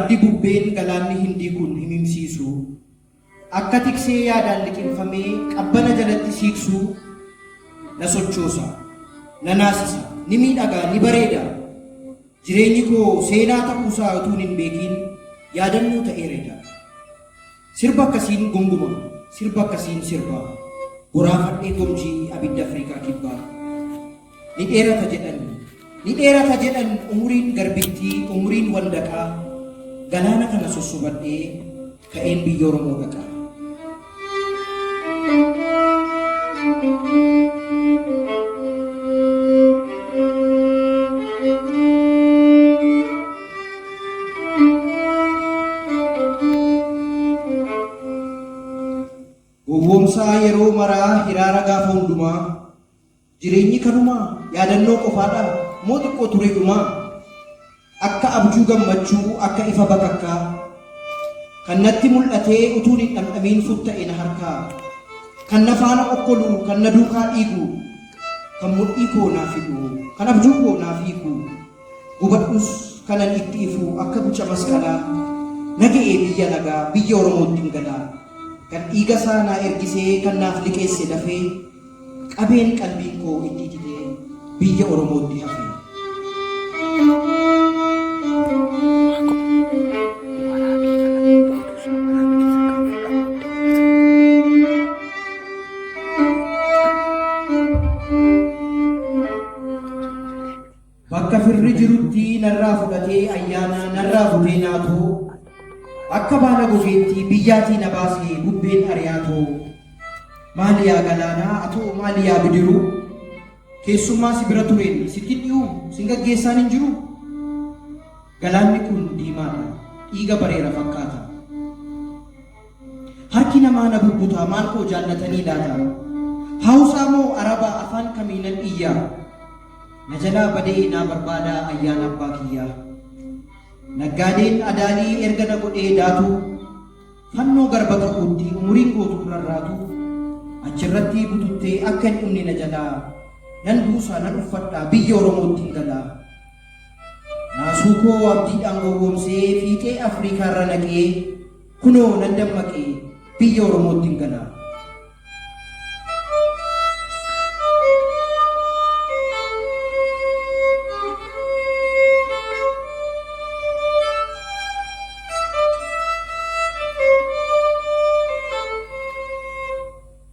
maddi bubbeen galaanni hindi kun himimsiisu akka tiksee yaadaan liqinfamee qabbana jalatti siiqsu na sochoosa na naasisa ni miidhagaa ni bareeda jireenyi koo seenaa ta'uusaa utuun hin beekin yaadannoo ta'eera sirba akkasiin gunguma sirba akkasiin sirba buraafadhee gomjii abidda Afrikaa kibbaa ni dheerata jedhan umuriin garbittii umuriin wandaqaa galaana kana sosobadhee ka'een biyya Oromoo dhaqaa. Gowwoomsaa yeroo maraa hiraara gaafa hundumaa jireenyi kanumaa yaadannoo qofaadha moo xiqqoo ture dhumaa akka abjuu gammachuu akka ifa bakakkaa kan natti mul'atee utuun hin dhamdhamiin futta'e na harkaa kan na faana okkolu kan na duukaa dhiigu kan mudhii koo naaf hidhu kan abjuu koo naaf hiiku gubadhus kanan itti ifu akka guca masqalaa naga'ee biyya nagaa biyya Oromootti galaa kan dhiiga isaa naa ergisee kan naaf liqeesse dafee qabeen qalbiin koo itti jidee biyya Oromootti hafe. Bakka firri jirutti narraa fudhatee ayyaana narraa fudhee naatoo akka baala gogeetti biyyaatii na baasee bubbeen ari'aatoo maaliyaa galaanaa atoo maaliyaa bidiruu keessummaa si bira tureen sitti dhiyuu sin gaggeessaan hin jiru galaanni kun diimaadha dhiiga bareera fakkaata harki namaa na bubbutaa maal koo jaallatanii laata hawusaa moo arabaa afaan kamiinan iyyaa na jalaa badee naa barbaadaa ayyaana abbaa kiyyaa naggaadeen adaalii erga na godhee daatu fannoo garba ta'uutti umuriin gootu rarraatu achirratti bututtee akka hin dhumne na jalaa nan buusaa nan uffadhaa biyya Oromootti galaa naasuu koo abdiidhaan gowwoomsee fiixee Afriikaarra naqee kunoo nan dammaqee biyya Oromootti galaa.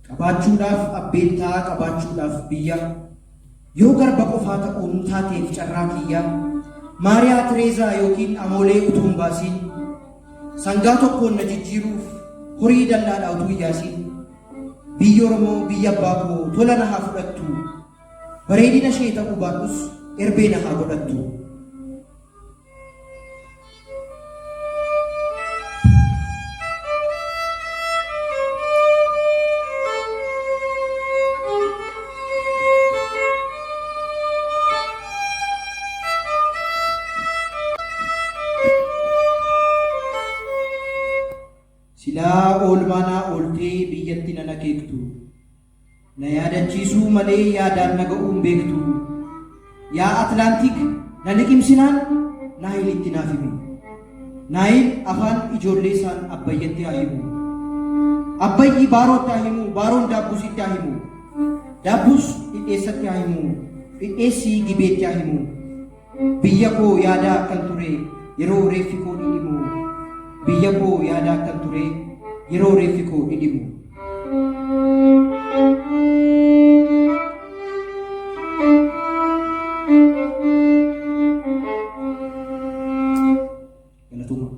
Qabaachuudhaaf abbeettaa qabaachuudhaaf biyya yoo garba qofaa ta'uun taateef carraa kiyya Maariyaa Tireezaa yookiin amoolee utuu hin baasiin sangaa tokkoon na jijjiiruuf horii dallaadhaa utuu hin yaasiin biyya Oromoo biyya abbaa koo tola na haa fudhattu bareedina ishee ta'uu baadhus erbee na haa godhattu. Silaa oolmaanaa ooltee biyyatti na nakeektu na yaadachiisuu malee yaadaan na ga'uun beektu yaa Atlaantik na liqimsinaan Naayilitti naaf himi Naayil afaan ijoollee isaan abbayyatti haa himu abbayyi baarootti haa himu baaroon daabbusitti haa himu daabbus dhidheessatti haa himu dhidheessi gibeetti haa himu biyya koo yaadaa akkan ture yeroo reeffi koo dhidhimu biyya koo yaada akkan ture yeroo reeffi koo dhidhimu. Galatuma.